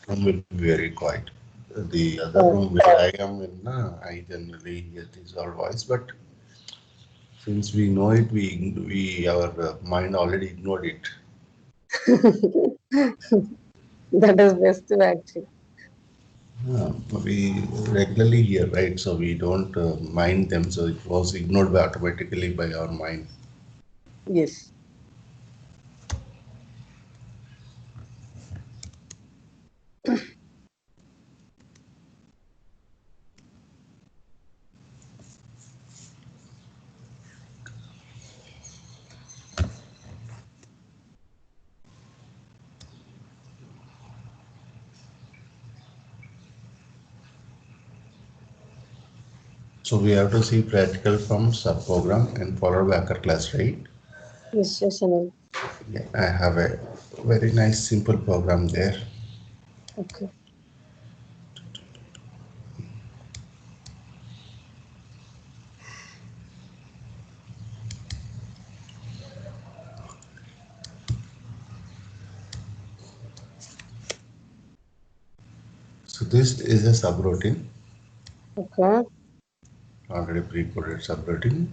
room will be very quiet. The other Oh, room where I am in, I generally hear this all voice, but since we know it, we our mind already ignored it. that is best actually. We regularly hear, right? So we don't mind them. So it was ignored by automatically by our mind. Yes. So we have to see practical from subprogram and followed by upper class, right? Yes, yes, Anil. Yeah, I have a very nice simple program there. Okay. So this is a subroutine, Okay. already pre-coded subroutine.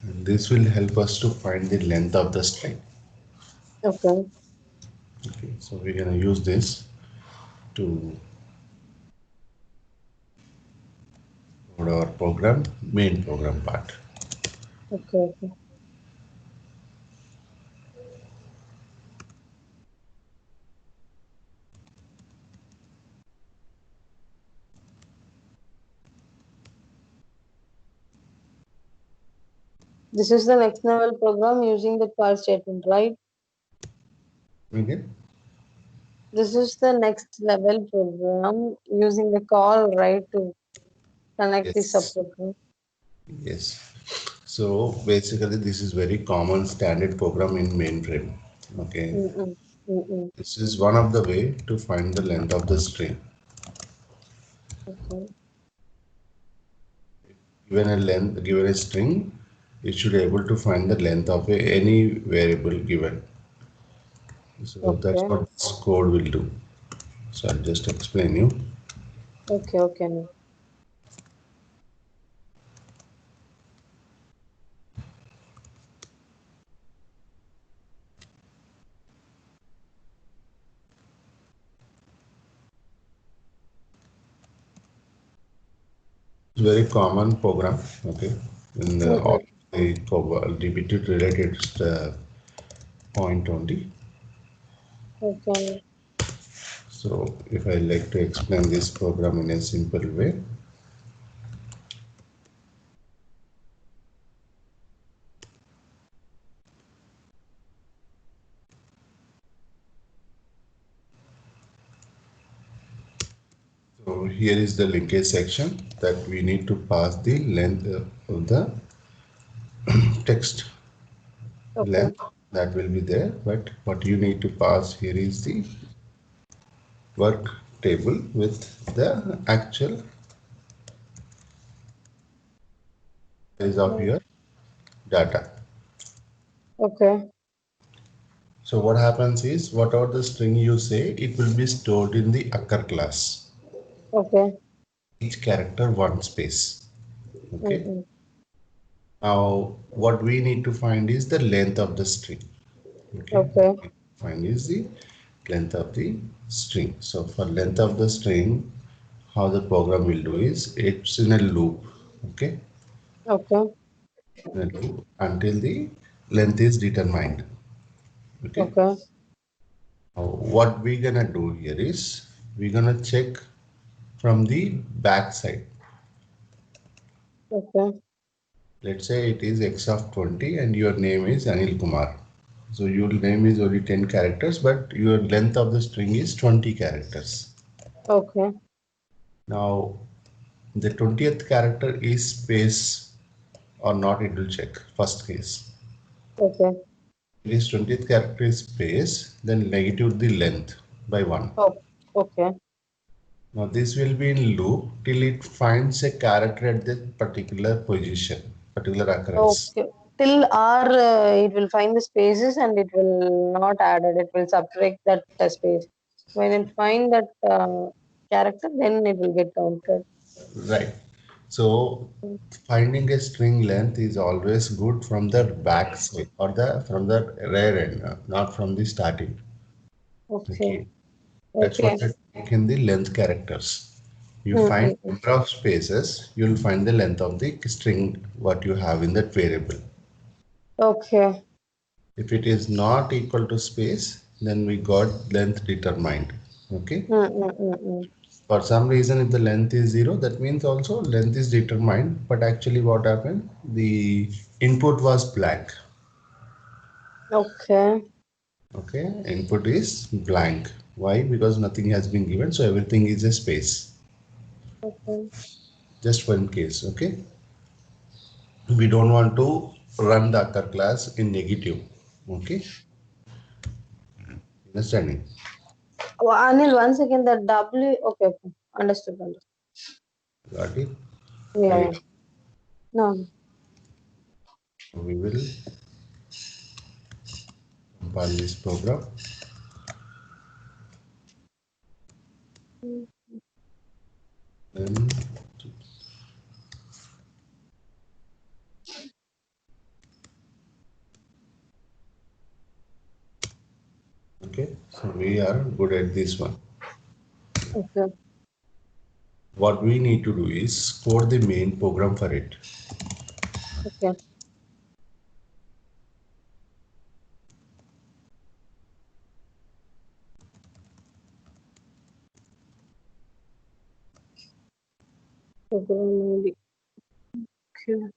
And this will help us to find the length of the string. Okay. Okay, so we're gonna use this to code our program, main program part. Okay. Okay. This is the next level program using the call statement, right? Again, This is the next level program using the call, right, to connect the yes, subprogram. yes. So basically, this is very common standard program in mainframe. Okay, Mm-mm. Mm-mm. this is one of the way to find the length of the string. Okay. Given a length, given a string, it should be able to find the length of any variable given. So that's Okay. what this code will do. So I'll just explain you. Okay. Okay. Anil. It's very common program. Okay, in all Mm-mm. the COBOL DB2 related point only. Okay. Anil. So if I like to explain this program in a simple way, so here is the linkage section that we need to pass the length of the text Okay. length that will be there, but what you need to pass here is the work table with the actual size of Mm. your data. Okay. So what happens is whatever the string you say, it will be stored in the occur class. Okay. Each character one space. Okay. Mm-mm. Now what we need to find is the length of the string. Okay. What Okay. we find is the length of the string. So for length of the string, how the program will do is it's in a loop. Okay. Okay. In a loop until the length is determined. Okay. Okay. Now, what we're gonna do here is we're gonna check from the back side. Okay. Let's say it is x of 20 and your name is Anil Kumar. So your name is only 10 characters, but your length of the string is 20 characters. Okay. Now, the 20th character is space or not, it will check. First case. Okay. If it is 20th character is space, then negative the length by 1. Oh, okay. Now this will be in loop till it finds a character at that particular position, particular occurrence. Okay. Till R, it will find the spaces and it will not add it. It will subtract that space. When it find that character, then it will get counted. Right. So finding a string length is always good from the back side or the from the rear end, not from the starting. Okay. Okay. That's Okay. what I take in the length characters. You find Mm-mm. number of spaces, you'll find the length of the string what you have in that variable. Okay. If it is not equal to space, then we got length determined. Okay. Mm-mm-mm-mm. For some reason, if the length is 0, that means also length is determined. But actually what happened? The input was blank. Okay. Okay. Input is blank. Why? Because nothing has been given. So everything is a space. Okay. Just one case. Okay. We don't want to run the occur class in negative. Okay. Understanding? Oh, Anil, once again, the W. Okay. Okay. Understood. Understood. Got it? Yeah. Right. Yeah. No. We will compile this program. Then, okay. So we are good at this one. Okay. What we need to do is code the main program for it. Okay. Program ID. Okay.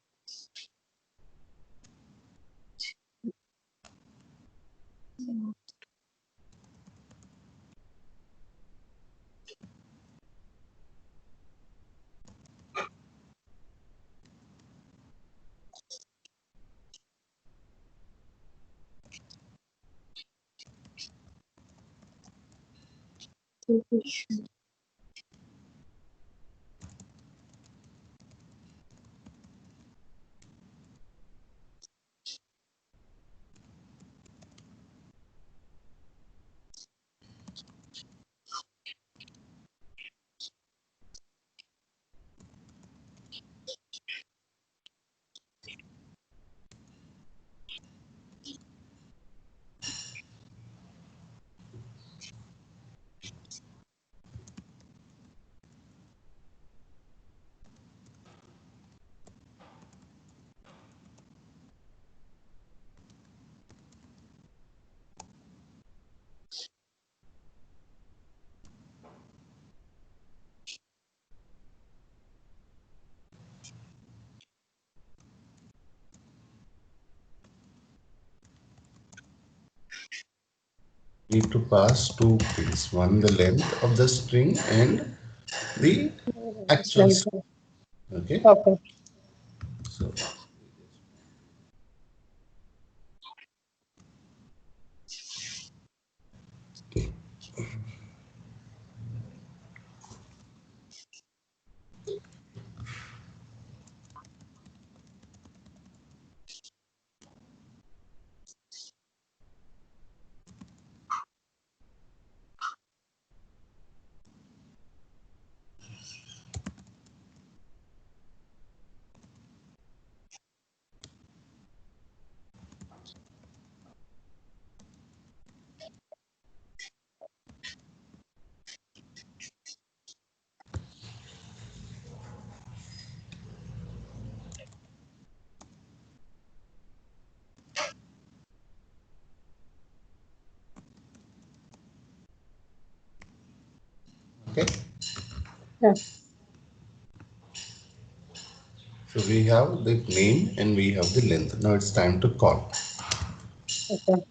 Need to pass two things. One, the length of the string and the actual string. Okay. Okay. So, okay. Yeah. So we have the name and we have the length. Now it's time to call. Okay.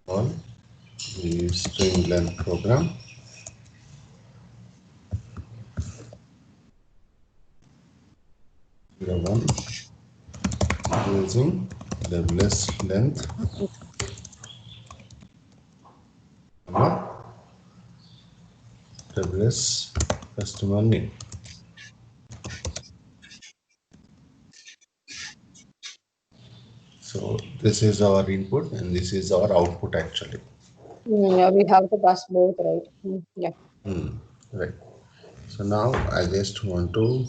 Call the string length program. Zero one using WS length, WS customer name. So this is our input and this is our output actually. Yeah, we have to pass both, right? Yeah. Right. So now I just want to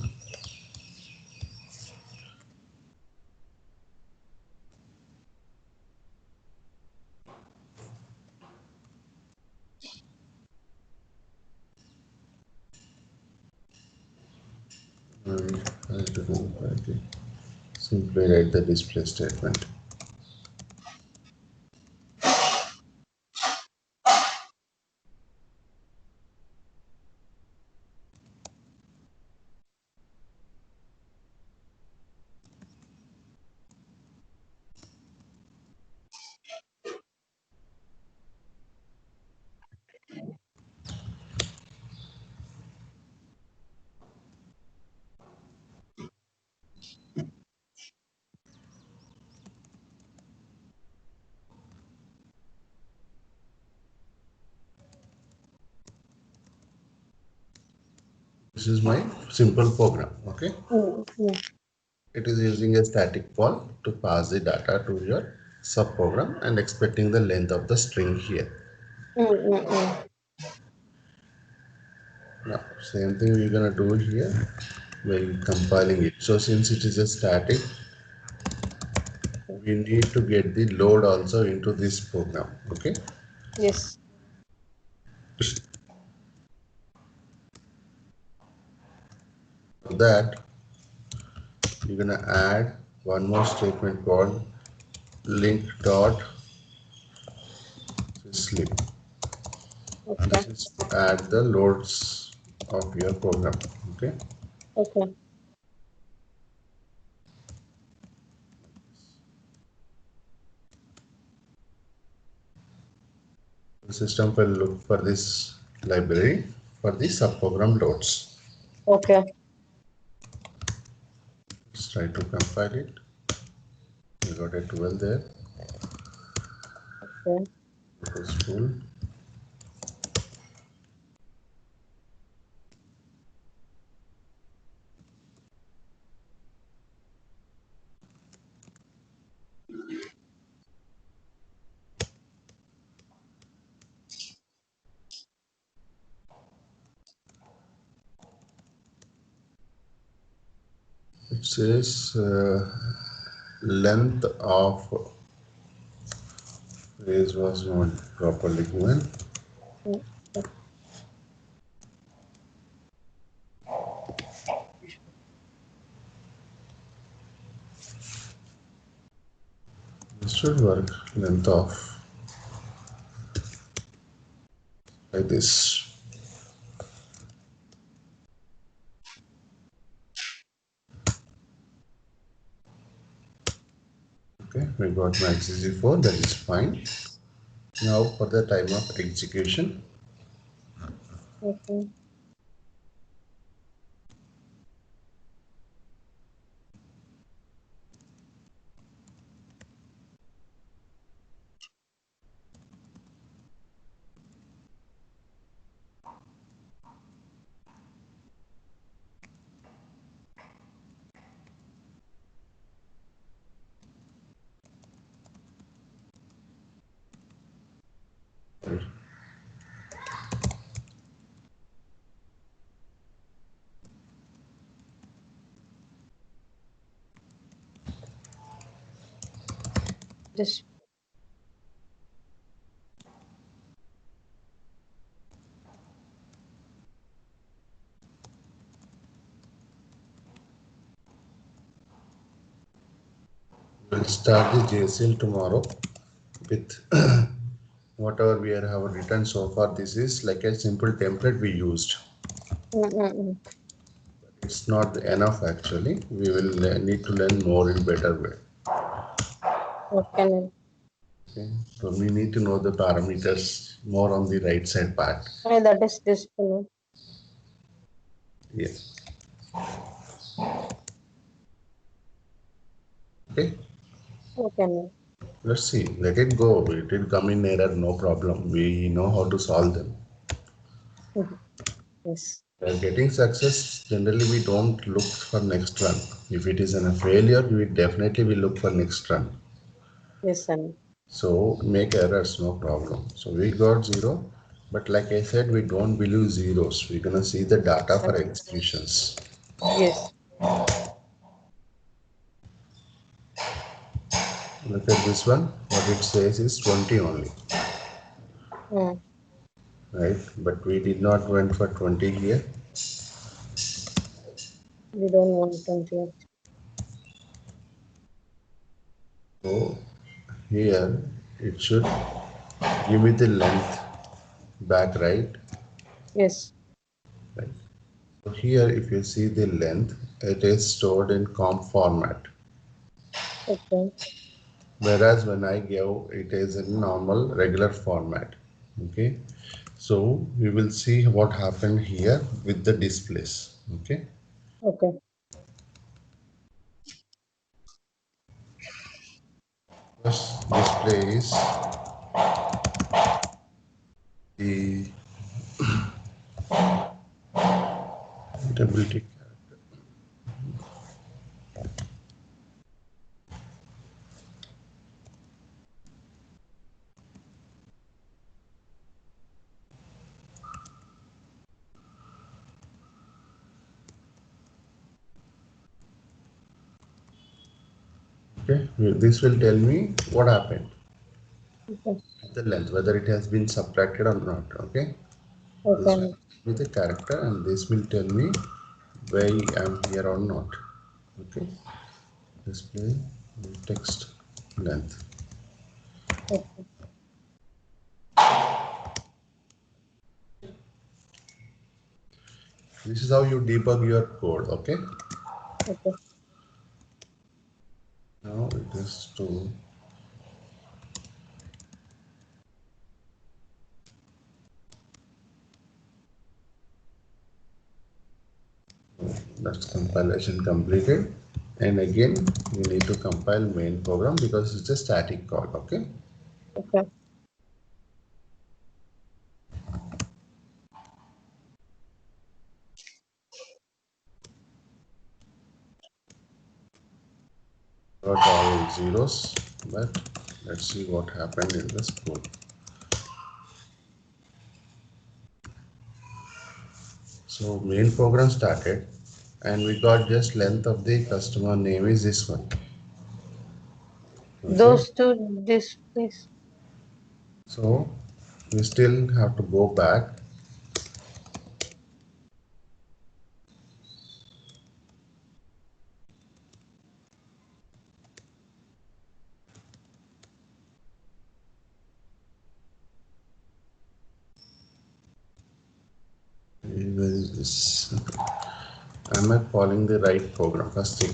I don't know, okay. Simply write the display statement. This is my simple program. Okay. Yeah. It is using a static call to pass the data to your subprogram and expecting the length of the string here. Mm. Now, same thing we're gonna do here by compiling it. So since it is a static, we need to get the load also into this program. Okay. Yes. For that, you're gonna add one more statement called link dot sleep. Okay. This is to add the loads of your program. Okay. Okay. The system will look for this library for the subprogram loads. Okay. Let's try to compile it. We got a 12 there. Okay. It is full. It says length of phrase was not properly given. Mm. This should work. Length of like this. Okay, we got max is 4. That is fine. Now for the time of execution, Okay. Just we'll start the JSL tomorrow with whatever we have written so far. This is like a simple template we used. mm. It's not enough actually. We will need to learn more in better way. Okay. Okay. So we need to know the parameters more on the right side part. That is discipline. Yeah. Okay. Okay. Let's see. Let it go. It will come in error, no problem. We know how to solve them. Yes. While getting success, generally we don't look for next run. If it is a failure, we definitely will look for next run. Yes, Sunny. So make errors, no problem. So we got 0, but like I said, we don't believe zeros. We're gonna see the data for executions. Yes. Look at this one. What it says is 20 only, Mm. right? But we did not went for 20 here. We don't want 20. So here it should give me the length back, right? Yes. Right. So here, if you see the length, it is stored in comp format. Okay. Whereas when I give it is in normal regular format. Okay. So we will see what happened here with the displays. Okay. Okay. First display is the double-tick. Okay. This will tell me what happened. Okay. The length, whether it has been subtracted or not. Okay. This will Okay. be the character, and this will tell me where I am here or not. Okay. Display text length. Okay. This is how you debug your code. Okay. Okay. Now it is to that's compilation completed, and again you need to compile main program because it's a static call. Okay. Okay. Got all zeros, but let's see what happened in this code. So main program started, and we got just length of the customer name is this one. Okay. Those two displays. So we still have to go back. Where is this? Am I calling the right program? First thing.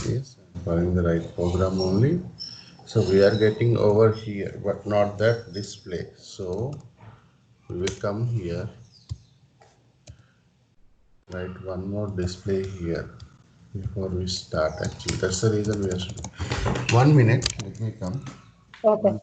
Yes, I'm calling the right program only. So we are getting over here, but not that display. So we will come here, write one more display here before we start. Actually, that's the reason we are. 1 minute, let me come. Okay.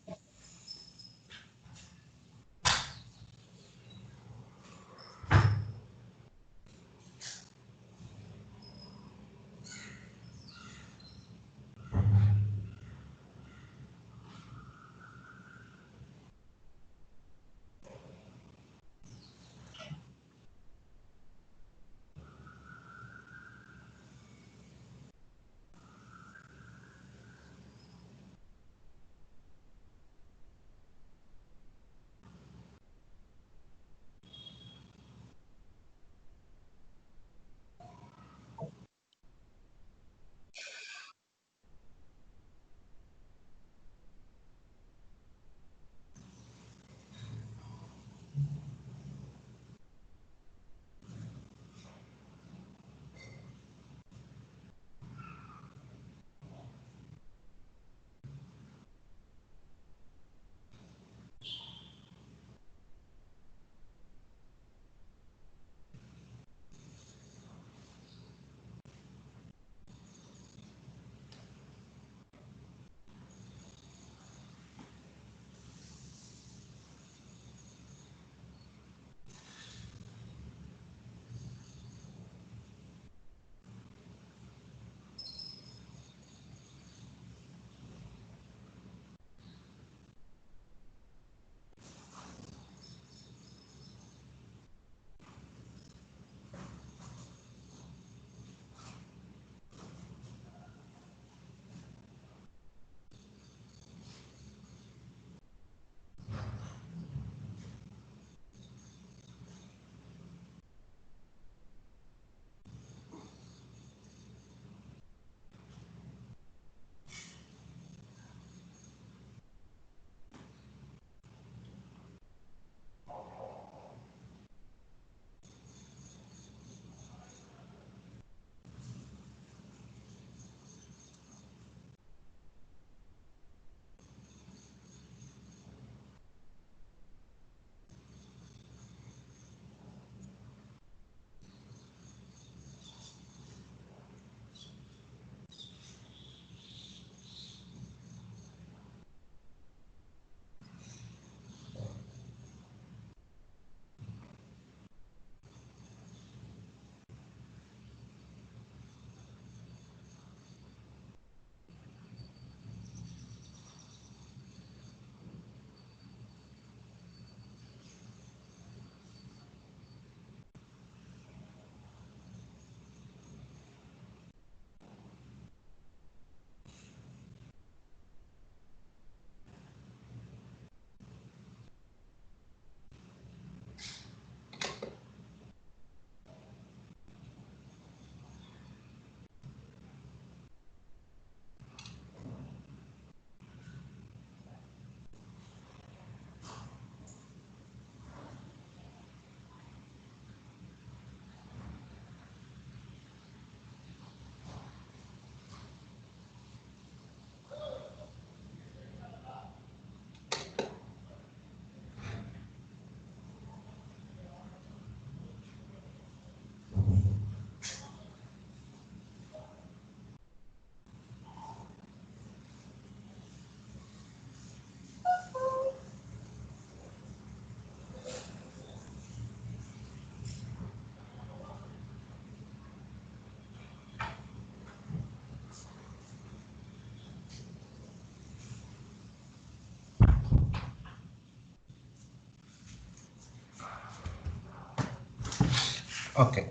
Okay,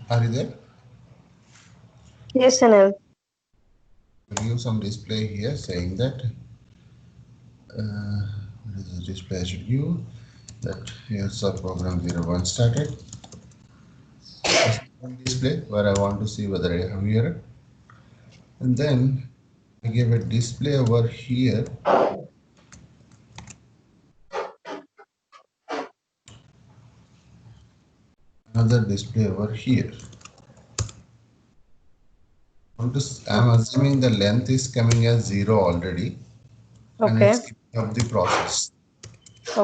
are you there? Yes, Anil. Give some display here saying that what is the display I should give that here subprogram 01 started. One display where I want to see whether I have here, and then I give a display over here, another display over here. I'm assuming the length is coming as 0 already, and Okay. it's giving up the process.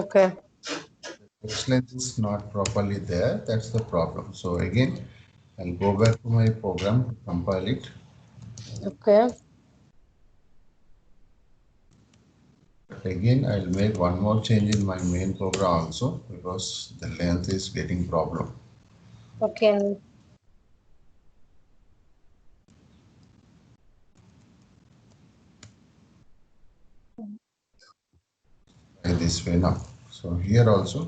Okay. Text length is not properly there. That's the problem. So again, I'll go back to my program to compile it. Okay. But again, I'll make one more change in my main program also because the length is getting problem. Okay. Anil. Try this way now. So here also,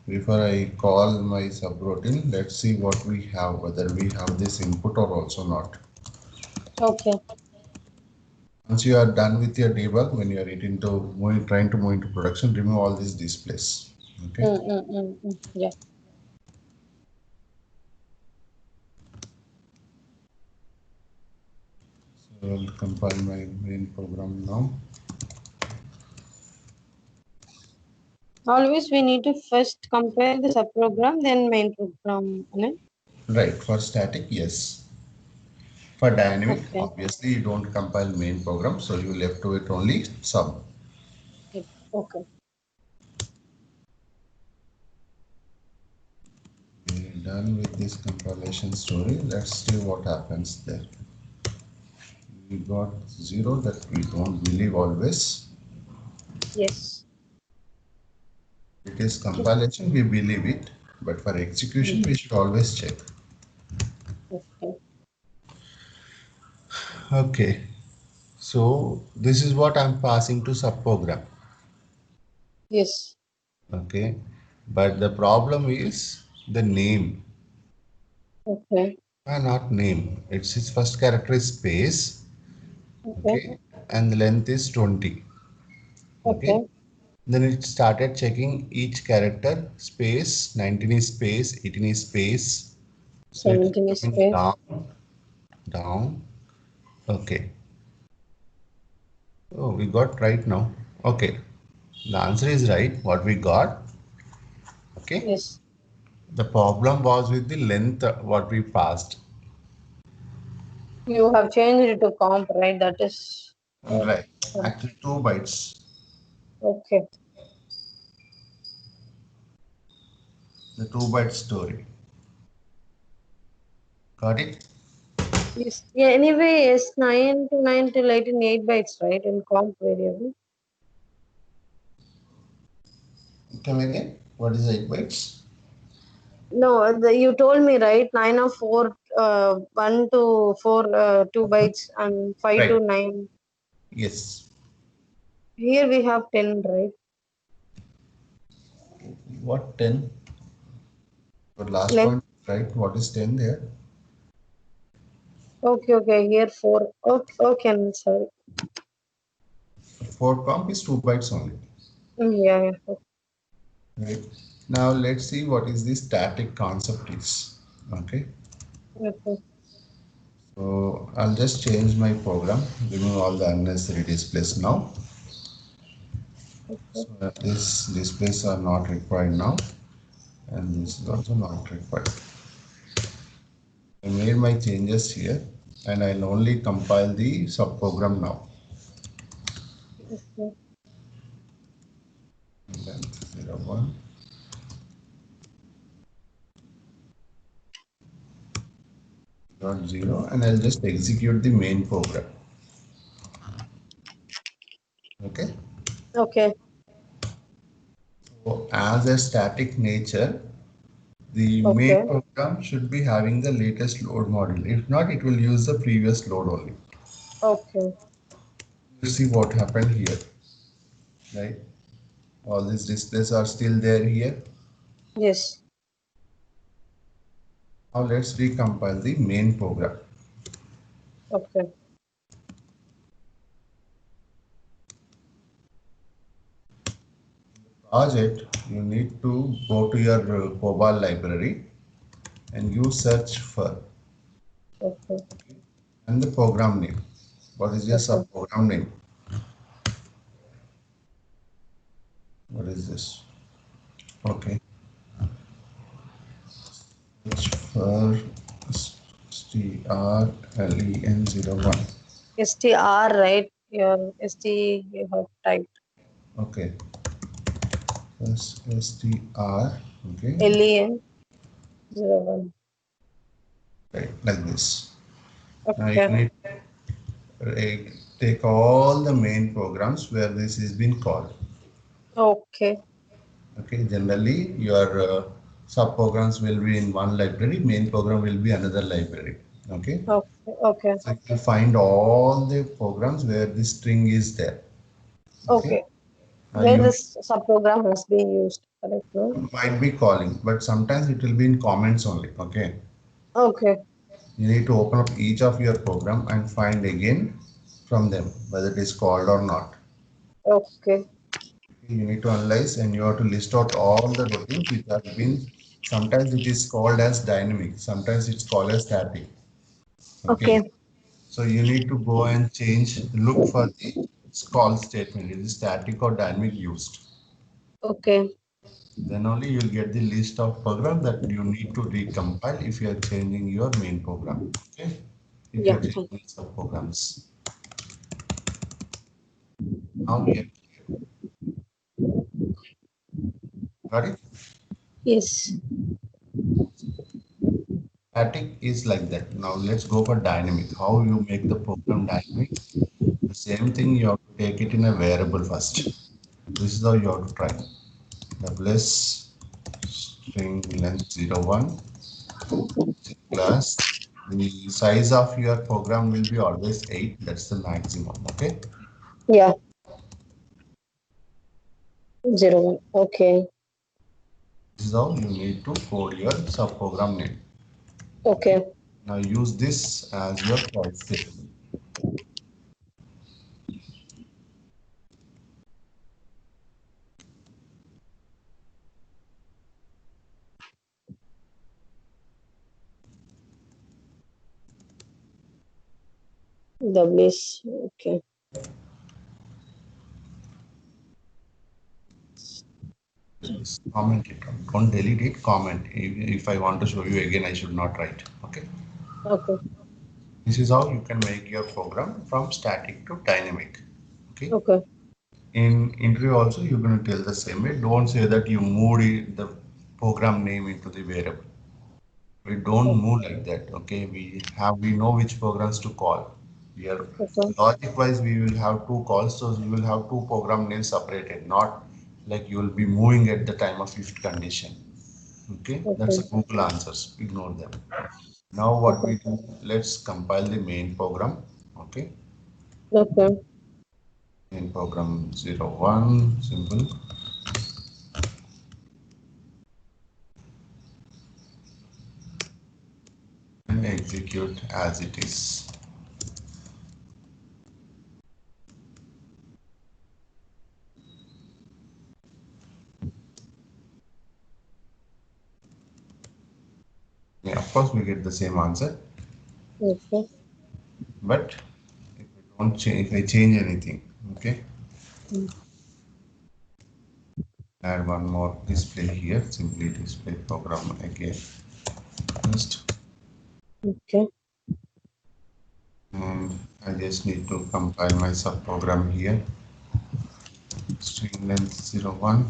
before I call my subroutine, let's see what we have, whether we have this input or also not. Okay. Once you are done with your debug, when you are trying to move into production, remove all these displays. Okay. Yeah. So I'll compile my main program now. Always we need to first compare the subprogram, then main program. Anil. Right, for static, yes. For dynamic, Okay. obviously you don't compile main program, so you left to it only sub. Yep. Okay. We're done with this compilation story. Let's see what happens there. We got 0 that we don't believe always. Yes. It is compilation, we believe it, but for execution, we should always check. Okay. Okay, so this is what I'm passing to subprogram. Yes. Okay, but the problem is the name. Okay. Not name. It's its first character is space. Okay. Okay, and the length is 20. Okay, Okay. then it started checking each character space. 19 is space, 18 is space. So it's 17 is coming space. down, down. Okay. Oh, we got right now. Okay. The answer is right. What we got. Okay. Yes. The problem was with the length what we passed. You have changed it to comp, right? That is. Right. Um, Actually 2 bytes. okay. The 2 byte story. Got it? Yes. Yeah. Anyway, it's 9 to 9 till 18, 8 bytes, right? In comp variable. Come again. What is 8 bytes? No, you told me, right? 9 of 4, 1 to 4, 2 bytes, and 5 Right. to 9. Yes. Here we have 10, right? What 10? The last Length. point, right? What is 10 there? Okay, okay. Here 4. Okay, okay. I'm sorry. For comp is 2 bytes only. Yeah, yeah. Right. Now let's see what is the static concept is. Okay. Okay. So I'll just change my program, remove all the unnecessary displays now. Okay. So these displays are not required now, and this is also not required. I made my changes here, and I'll only compile the subprogram now. Okay. Length 01. Dot 0, and I'll just execute the main program. Okay. Okay. So as a static nature, the main Okay. program should be having the latest load model. If not, it will use the previous load only. Okay. Let's see what happened here, right? All these displays are still there here. Yes. Now let's recompile the main program. Okay. Project, you need to go to your COBOL library and you search for Okay. and the program name. What is your Okay. subprogram name? What is this? Okay. Search for strlen01. STR, right? Your ST you have typed. Okay. First str. Okay. LEN01. Right, like this. Now you Okay. need to take all the main programs where this is being called. Okay. Okay, generally your subprograms will be in one library, main program will be another library. Okay, Okay. Okay. so you will find all the programs where this string is there. Okay, Okay. now Where you this subprogram has been used, correct? No? might be calling, but sometimes it will be in comments only. Okay, Okay. you need to open up each of your program and find again from them whether it is called or not. Okay. You need to analyze and you have to list out all the routines which have been, sometimes it is called as dynamic, sometimes it's called as static. Okay, Okay. so you need to go and change, look for the call statement, is it static or dynamic used. Okay. Then only you'll get the list of programs that you need to recompile if you are changing your main program. Okay, if you Yeah. are changing sub programs. Now we are got it. Yes. Static is like that. Now let's go for dynamic. How you make the program dynamic? The same thing you have to take it in a variable first. This is how you have to try. WS string length 01 class. The size of your program will be always 8. That's the maximum. Okay. Yeah. 01. Okay. This is how you need to code your subprogram name. Okay. Okay. Now use this as your try statement. WS. Okay. Just comment it. Don't delete it. Comment. If I want to show you again, I should not write. Okay. Okay. This is how you can make your program from static to dynamic. Okay. Okay. In interview also, you're going to tell the same way. Don't say that you moved the program name into the variable. We don't move like that. Okay. We know which programs to call. We are Okay. logic wise, we will have two calls. So you will have two program names separated, not like you will be moving at the time of if condition. Okay. That's a Okay. Google answers. Ignore them. Now what Okay. we do, let's compile the main program. Okay. Okay. Main program 01, simple, and execute as it is. Yeah, of course we get the same answer, Okay. but if I don't change, if I change anything, okay, Mm. add one more display here, simply display program again. First, Okay. and I just need to compile my subprogram here. String length 01.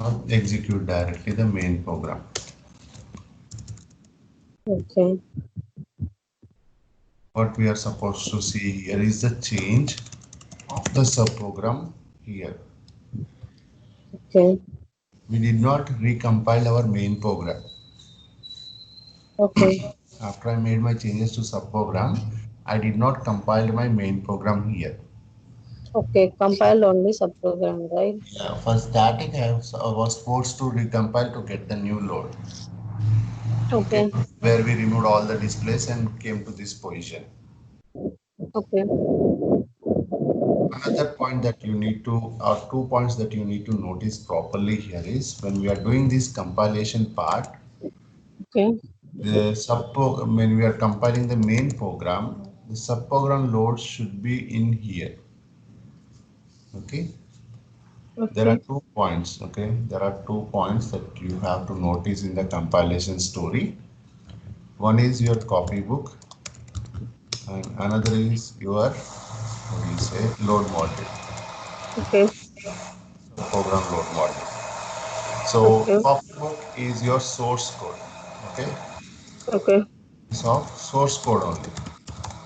Not execute directly the main program. Okay. What we are supposed to see here is the change of the subprogram here. Okay. We did not recompile our main program. Okay. After I made my changes to subprogram, I did not compile my main program here. Okay, compiled only subprogram, right? Yeah, for static, I was forced to recompile to get the new load. Okay, Okay, where we removed all the displays and came to this position. okay, Another point that you need to, or 2 points that you need to notice properly here is when we are doing this compilation part, okay, when we are compiling the main program, the subprogram load should be in here. Okay, there are okay, 2 points. Okay, there are 2 points that you have to notice in the compilation story. One is your copybook, and another is your, what do you say, load module, okay, program load module. So okay, copybook is your source code. Okay, okay, it's of source code only,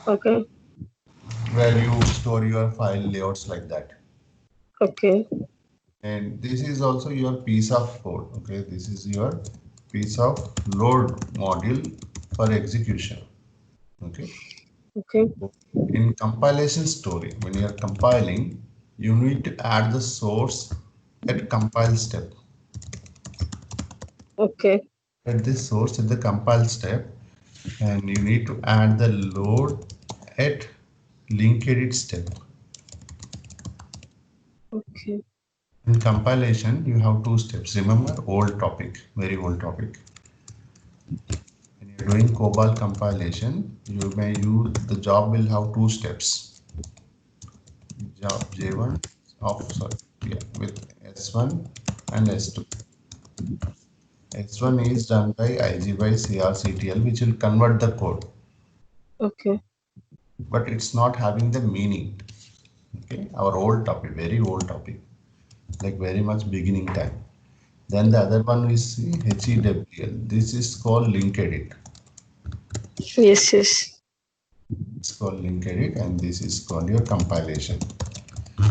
okay, where you store your file layouts like that. okay, And this is also your piece of code. Okay, this is your piece of load module for execution. Okay, okay, in compilation story, when you are compiling, you need to add the source at compile step. okay, At this source at the compile step, and you need to add the load at link edit step. okay. In compilation, you have 2 steps. Remember, old topic, very old topic. When you're doing COBOL compilation, you may use, the job will have 2 steps. Job J1 of, sorry, yeah, with S1 and S2. S1 is done by IG by CRCTL, which will convert the code, Okay. but it's not having the meaning. Okay, our old topic, very old topic, like very much beginning time. Then the other one is HEWL. This is called link edit. Yes, yes. It's called link edit, and this is called your compilation.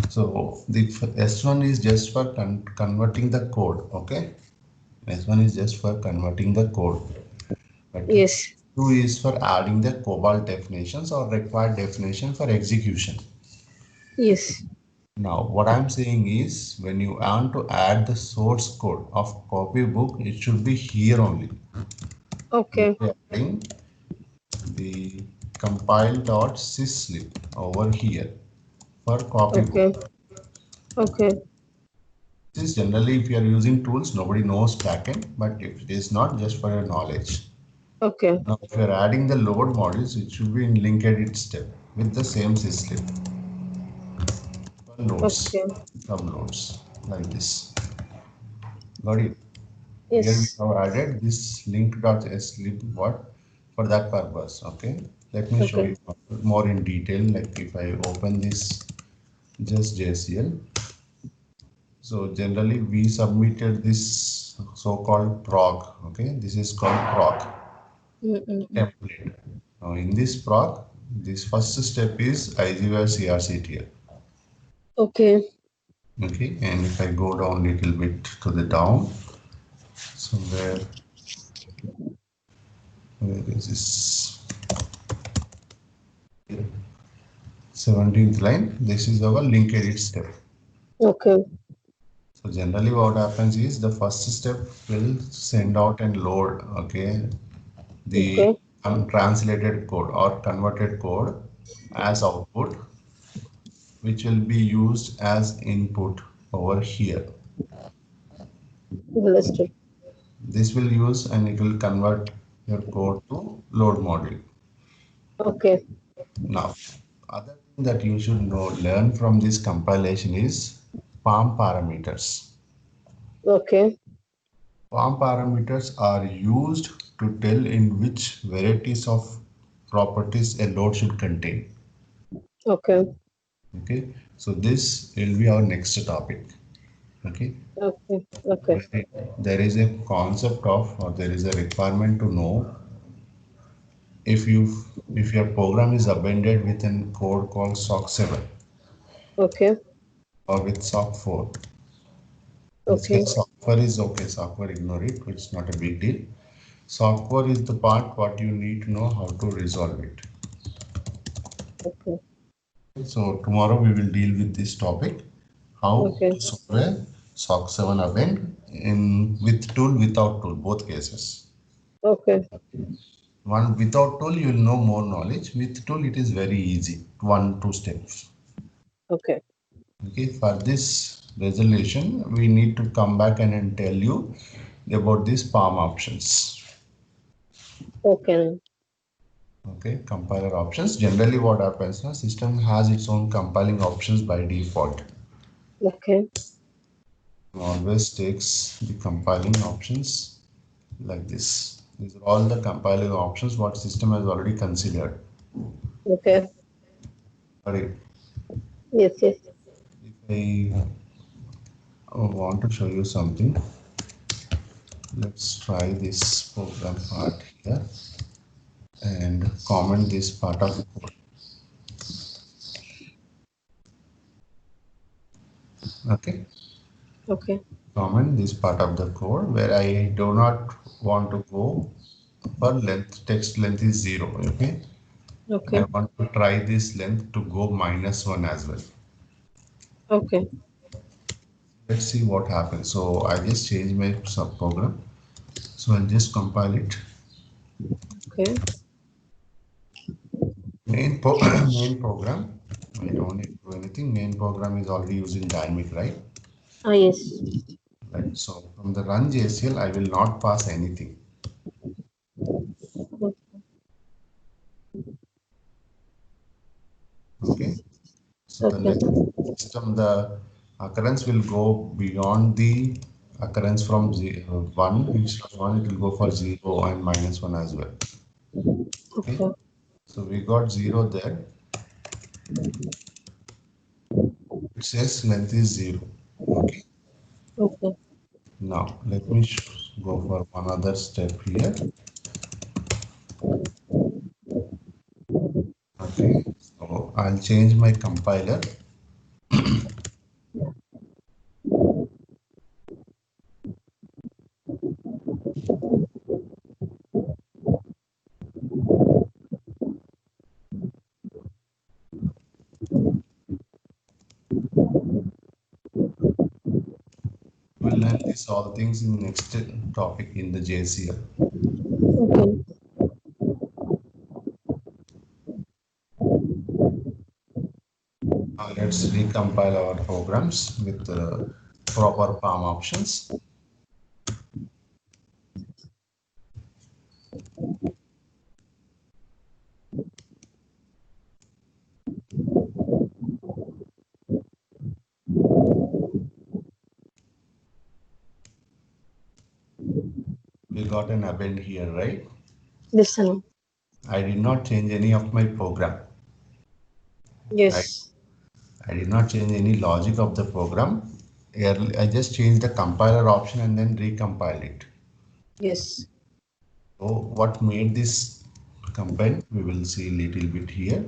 So the S1 is just for converting the code. Okay, S1 is just for converting the code, but Yes, 2 is for adding the COBOL definitions or required definition for execution. yes. Now, what I'm saying is when you want to add the source code of copybook, it should be here only. You Okay, will be adding the compile.syslib over here for copybook. okay, okay, This is generally if you are using tools, nobody knows backend, but if it is not, just for your knowledge. okay, Now, if you are adding the load modules, it should be in link edit step with the same syslib for loads, okay. some loads like this. Got it? Here we Yes. have added this link.slib what for that purpose. Okay, let me show Okay, you more in detail. Like if I open this just JCL. So generally we submitted this so-called proc. Okay, this is called proc Mm-mm. template. Now in this proc, this first step is IGVR CRCTL. Okay, Okay, and if I go down little bit to the down, somewhere, where is this? Here. 17th line, this is our link edit step. okay, So generally what happens is the first step will send out and load, okay, the okay. untranslated code or converted code as output, which will be used as input over here. Understood. This will use and it will convert your code to load module. Okay, Now, other thing that you should know, learn from this compilation is PAM parameters. okay, PAM parameters are used to tell in which varieties of properties a load should contain. okay, Okay, so this will be our next topic. Okay, okay, okay, there is a concept of, or there is a requirement to know if your program is abandoned with a code called SOC 7 okay, or with SOC 4. In this okay, case, software is okay, software ignore it, it's not a big deal. Software is the part what you need to know how to resolve it. okay. So tomorrow we will deal with this topic, how Okay. to solve a SOC 7 event in with tool, without tool, both cases. Okay. One without tool, you will know more knowledge. With tool, it is very easy, 1-2 steps. Okay. Okay, for this resolution, we need to come back and tell you about these PALM options. Okay. Okay, compiler options. Generally, what happens now, system has its own compiling options by default. Okay. Always takes the compiling options like this. These are all the compiling options what system has already considered. Okay. Sorry, Yes. Yes. if I want to show you something, let's try this program part here and comment this part of the code. Okay, Okay. comment this part of the code where I do not want to go for length, text length is 0. Okay, I Okay. want to try this length to go -1 as well. Okay. Let's see what happens. So I just changed my subprogram. So I'll just compile it. Okay. Main program. I don't need to do anything. Main program is already using dynamic, right? Ah, yes. Right. So from the run JCL, I will not pass anything. Okay. So the Okay. next system, the occurrence will go beyond the occurrence from 1. Instead of 1, it will go for 0 and -1 as well. Okay. Okay. So we got 0 there. It says length is 0. Okay. Okay. Now let me go for one other step here. Okay. So I'll change my compiler. We'll learn these all things in next topic in the JCL. Okay. Now let's recompile our programs with proper PALM options. We got an append here, right? Listen. I did not change any of my program, right? Yes. I did not change any logic of the program. I just changed the compiler option and then recompiled it. Yes. So what made this compile? We will see a little bit here.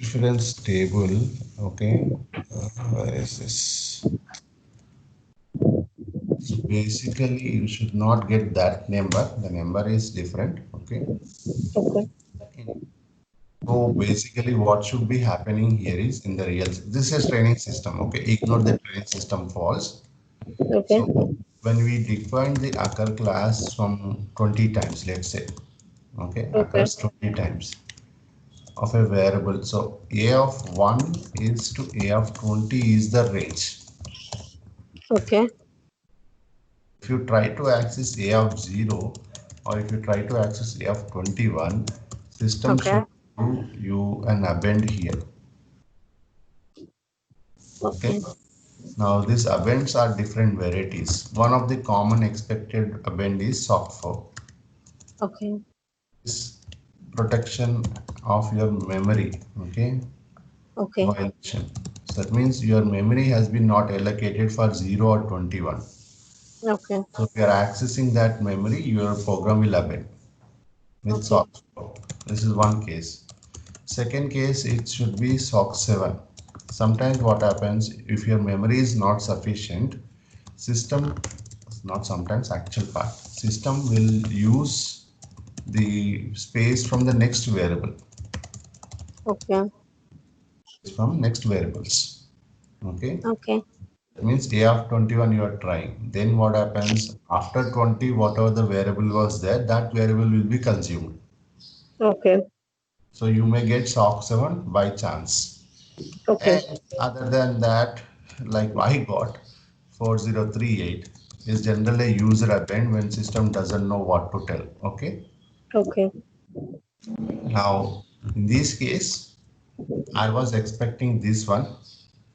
Reference table. Okay. Where is this? So basically, you should not get that number. The number is different. Okay. Okay. So basically, what should be happening here is in the real. This is training system. Okay. Ignore the training system false. Okay. So when we define the occur class from 20 times, let's say, okay, Okay. occurs 20 times of a variable. So a of 1 is to a of 20 is the range. Okay. If you try to access a of 0 or if you try to access a of 21, system Okay. should do you an append here. Okay. Okay. Now these appends are different varieties. One of the common expected append is SOC4. Okay. This protection of your memory. Okay. Okay. Violation. So that means your memory has been not allocated for 0 or 21. Okay. So if you are accessing that memory, your program will append with Okay. SOC4. This is one case. Second case, it should be SOC7. Sometimes what happens, if your memory is not sufficient, system, not sometimes, actual part, system will use the space from the next variable. Okay. From next variables. Okay. Okay. That means a of 21 you are trying. Then what happens after 20, whatever the variable was there, that variable will be consumed. Okay. So you may get SOC 7 by chance. Okay. And other than that, like I got 4038 is generally a user append when system doesn't know what to tell. Okay. Okay. Now in this case, I was expecting this one.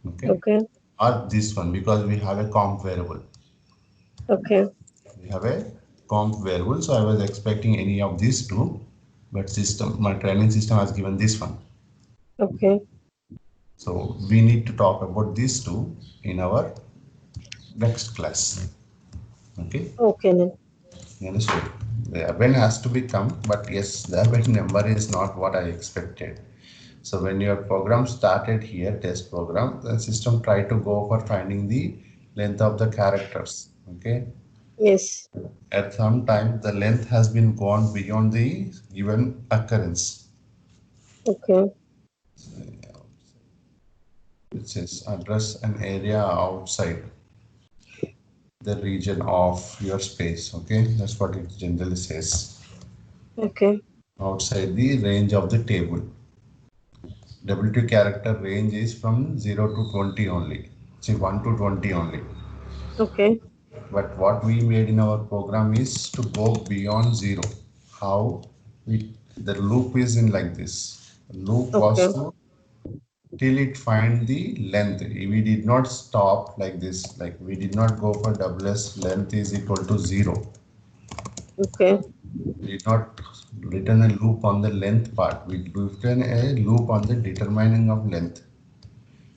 Okay. Okay. Or this one because we have a comp variable. Okay. We have a comp variable, so I was expecting any of these two, but my training system has given this one. Okay. So we need to talk about these two in our next class. Okay. Okay then. You understood? The event has to become, but yes, the event number is not what I expected. So when your program started here, test program, the system tried to go for finding the length of the characters. Okay. Yes. At some time, the length has been gone beyond the given occurrence, Okay. which is address an area outside the region of your space. Okay, that's what it generally says. Okay. Outside the range of the table. W2 character range is from 0 to 20 only. See, 1 to 20 only. Okay. But what we made in our program is to go beyond 0. How? The loop is in like this. The loop was Okay. to till it find the length. We did not stop like this, like we did not go for WS length is equal to 0. Okay. We did not written a loop on the length part. We written a loop on the determining of length.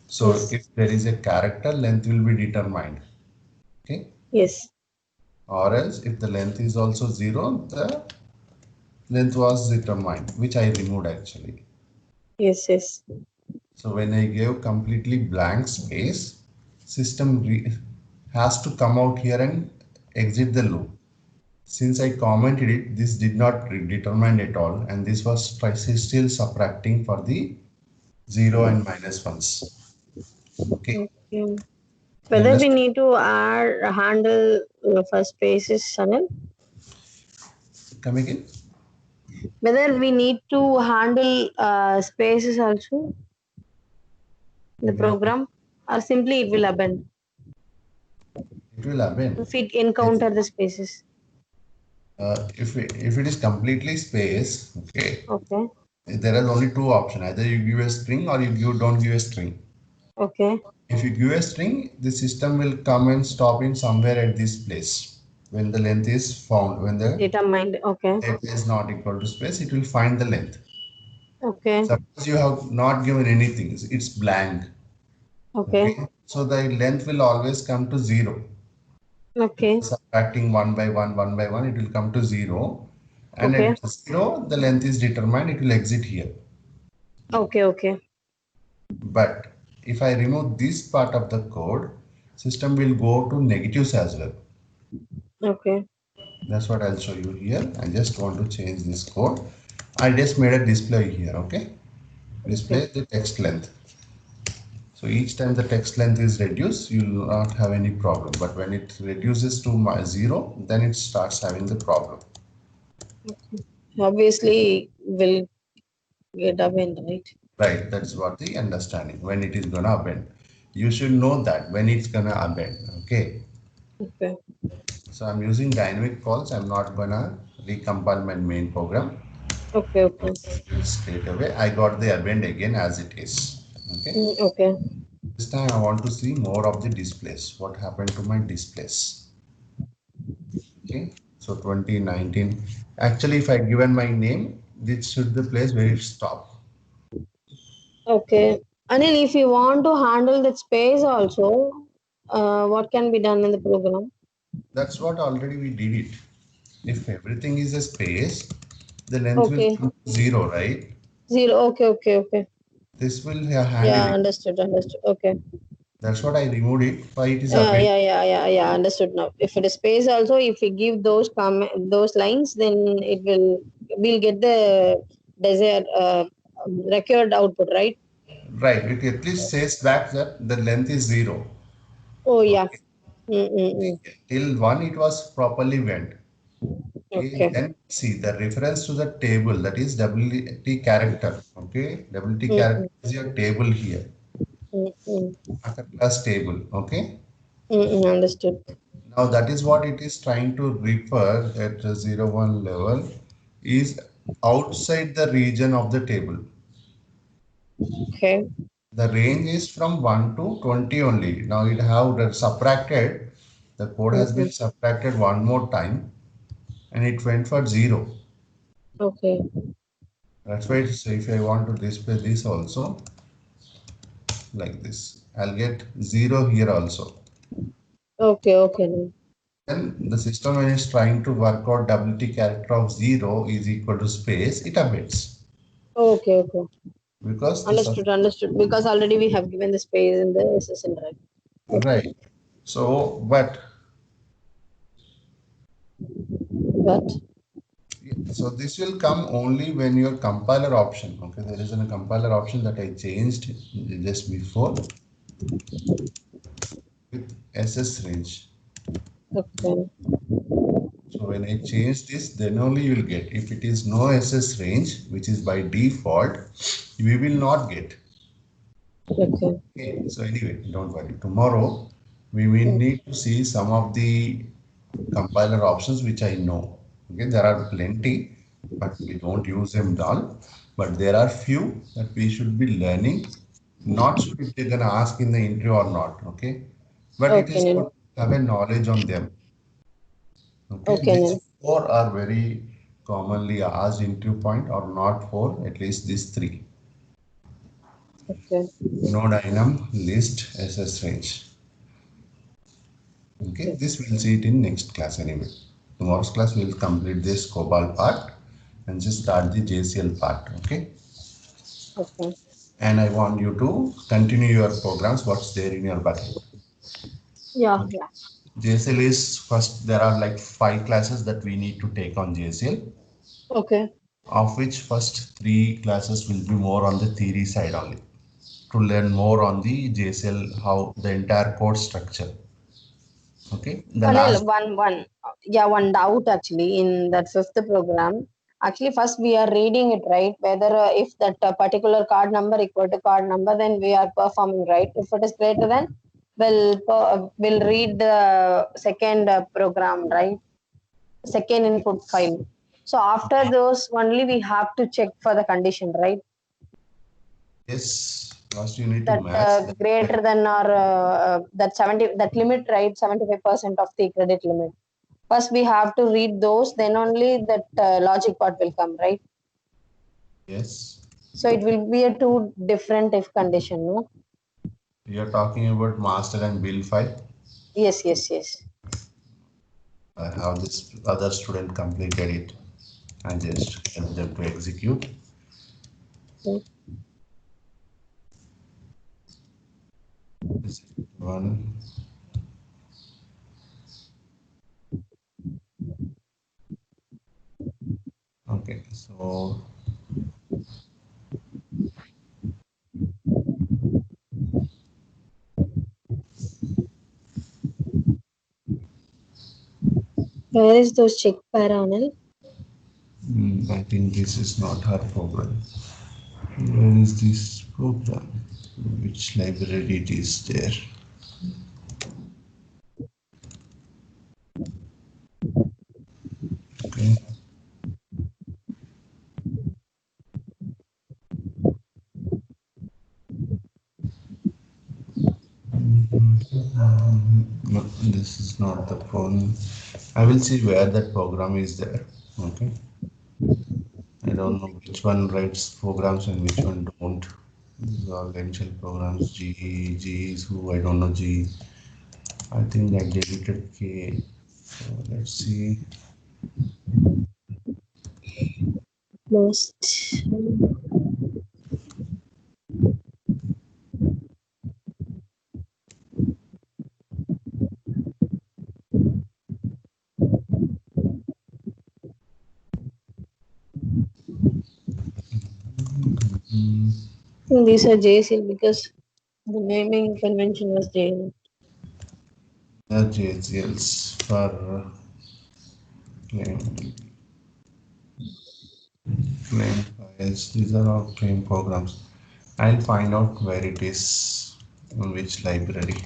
So Yes. if there is a character, length will be determined. Okay. Yes. Or else if the length is also 0, the length was determined, which I removed actually. Yes. Yes. So when I gave completely blank space, system has to come out here and exit the loop. Since I commented it, this did not determine at all, and this was still subtracting for the 0 and minus ones. Okay, Okay. you Whether we understand? need to add handle for spaces, Anil? Come again? Whether we need to handle spaces also in the When program, or simply it will abandon it will happen. if it encounter the spaces. If it is completely space, okay, Okay. there are only two options. Either you give a string or don't give a string. Okay. If you give a string, the system will come and stop in somewhere at this place. When the length is found, when the Determined. Okay. length is not equal to space, it will find the length. Okay. Suppose you have not given anything, it's blank. Okay. Okay, so the length will always come to 0. Okay. Subtracting one by one, it will come to 0. And Okay. at 0, the length is determined, it will exit here. Okay. Okay. But if I remove this part of the code, system will go to negatives as well. Okay. That's what I'll show you here. I just want to change this code. I just made a display here, okay? Okay. Display the text length. So each time the text length is reduced, you will not have any problem. But when it reduces to 0, then it starts having the problem. Obviously, will get abandoned, right? Right, that's what the understanding, when it is gonna append. You should know that when it's gonna append, okay? Okay. So I'm using dynamic calls. I'm not gonna recompile my main program. Okay. Okay. Straight away, I got the append again as it is, okay? Okay. This time I want to see more of the displays. What happened to my displays? Okay, so 2019. Actually, if I given my name, this should be the place where it stop. Okay. Anil, if you want to handle that space also, what can be done in the program? That's what already we did it. If everything is a space, the length will Okay. come to 0, right? 0. Okay. Okay. Okay. This will handle Yeah. it. Understood. Understood. Okay. That's what I removed it. Why it is appended? Yeah. Understood now. If it is space also, if we give those lines, then it will we'll get the desired required output, right? Right, it at least says back that the length is 0. Oh yeah. Okay. Mm-mm-mm. Till 1 it was properly went. Okay, Okay. then see the reference to the table, that is WT character. Okay, WT character Mm-mm. is your table here, Mm-mm. upper class table. Okay, Mm-mm. Understood. now that is what it is trying to refer at the 0, 1 level is outside the region of the table. Okay. The range is from 1 to 20 only. Now it have that subtracted, the code has been Mm-mm. subtracted one more time and it went for 0. Okay. That's why so if I want to display this also like this, I'll get 0 here also. Okay. Okay. Then. Then the system when it's trying to work out WT character of 0 is equal to space, it updates Okay. Okay. because the Understood. Understood. Because already we have given the space in the SSN, right? Okay. right. So, but But so this will come only when your compiler option. Okay, there is a compiler option that I changed just before with SS range. okay. So when I change this, then only you will get. If it is no SS range, which is by default, we will not get. Okay. Okay, so anyway, don't worry. Tomorrow we will Mm. need to see some of the compiler options which I know. Okay, there are plenty, but we don't use them all. But there are few that we should be learning. Not sure if they're gonna ask in the interview or not. Okay, but it Okay. is Then. good to have a knowledge on them. Okay, Okay. these Then. four are very commonly asked interview point or not for at least these three. Okay. Node enum, list, SS range. Okay, Okay. this we'll see it in next class anyway. Tomorrow's class we'll complete this COBOL part and just start the JCL part. Okay, Okay. and I want you to continue your programs. What's there in your bucket? Yeah. Okay. Yeah. JCL is first. There are like 5 classes that we need to take on JCL, Okay. of which first 3 classes will be more on the theory side only to learn more on the JCL, how the entire code structure. Okay, the Anil, last yeah, one doubt actually in that fifth program. Actually, first we are reading it, right? Whether if that particular card number equal to card number, then we are performing, right? If it is greater than, we'll read the second program, right? Second input file. So after those, only we have to check for the condition, right? yes, first you need to That match greater than or that 70, that limit, right? 75% of the credit limit. First we have to read those, then only that logic part will come, right? yes. So it will be a two different if condition, no? You're talking about master and bill file. Yes, yes, yes. How this other student completed it. I just help them to execute. Mm. This one. Okay, so Where is those check panel? I think this is not her program. Where is this program? Which library it is there? Okay. No, this is not the program. I will see where that program is there. Okay. I don't know which one writes programs and which one don't. These are initial programs. G is who I don't know G. I think I deleted K. So let's see. Most. think these are JCL because the naming convention was JCL. The JCLs for claim files. These are all claim programs. I'll find out where it is, in which library.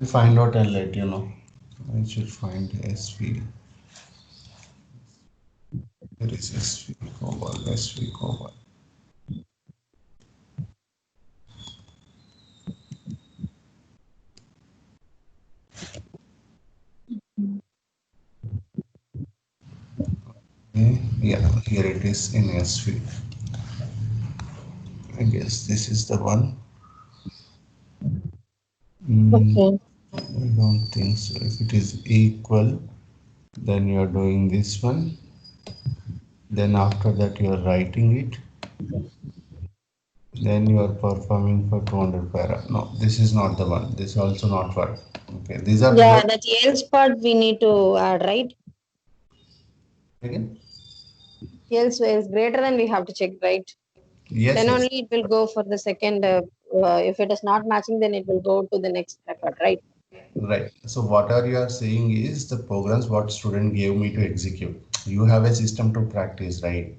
I'll find out and let you know. I should find SV. There is SV COBOL, SV COBOL. Okay. Yeah, here it is in SV. I guess this is the one. Okay. I don't think so. If it is equal, then you are doing this one. Then after that you are writing it. Then you are performing for 200 para. No, this is not the one. This also not work. Okay, these are Yeah, both that else part we need to add, right? again. Else is greater than we have to check, right? Yes, Then yes, only it will go for the second. If it is not matching, then it will go to the next record, right? right. So what are you are saying is the programs what student gave me to execute. You have a system to practice, right?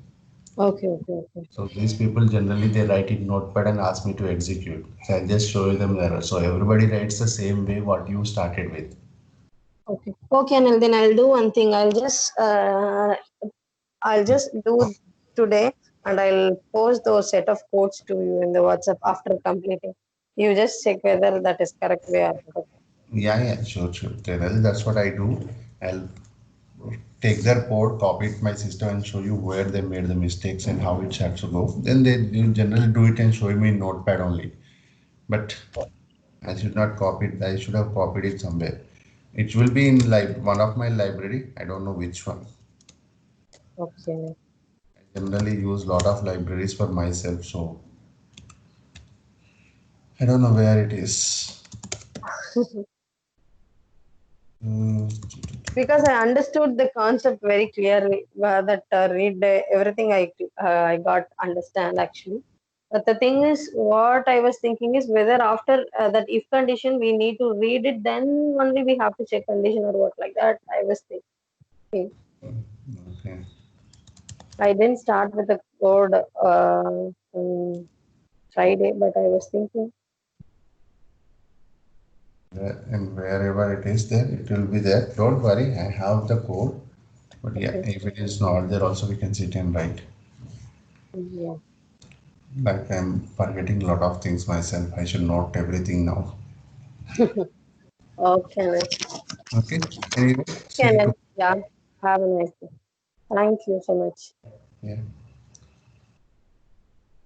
Okay, okay, okay. So these people generally they write in notepad and ask me to execute. So I just show them the error. So everybody writes the same way what you started with. Okay. Okay, Anil, then I'll do one thing. I'll just do today and I'll post those set of codes to you in the WhatsApp after completing. You just check whether that is correct way or not. Yeah, yeah, sure, sure. Generally, that's what I do. I'll take their code, copy it my system, and show you where they made the mistakes and how it has to go. Then they you generally do it and show me in Notepad only. But I should not copy it. I should have copied it somewhere. It will be in like one of my library. I don't know which one. Okay. I generally use lot of libraries for myself, so I don't know where it is. Uh, Because I understood the concept very clearly. That read everything I got understand actually. But the thing is, what I was thinking is whether after that if condition we need to read it, then only we have to check condition or what like that. I was thinking. okay. I didn't start with the code on Friday, but I was thinking. And wherever it is there, it will be there. Don't worry, I have the code. But yeah, Okay. if it is not there, also we can sit and write. Yeah. Like I'm forgetting a lot of things myself. I should note everything now. Okay. Okay. Anyway, see Okay. you Then, tomorrow. yeah. Have a nice day. Thank you so much. Yeah.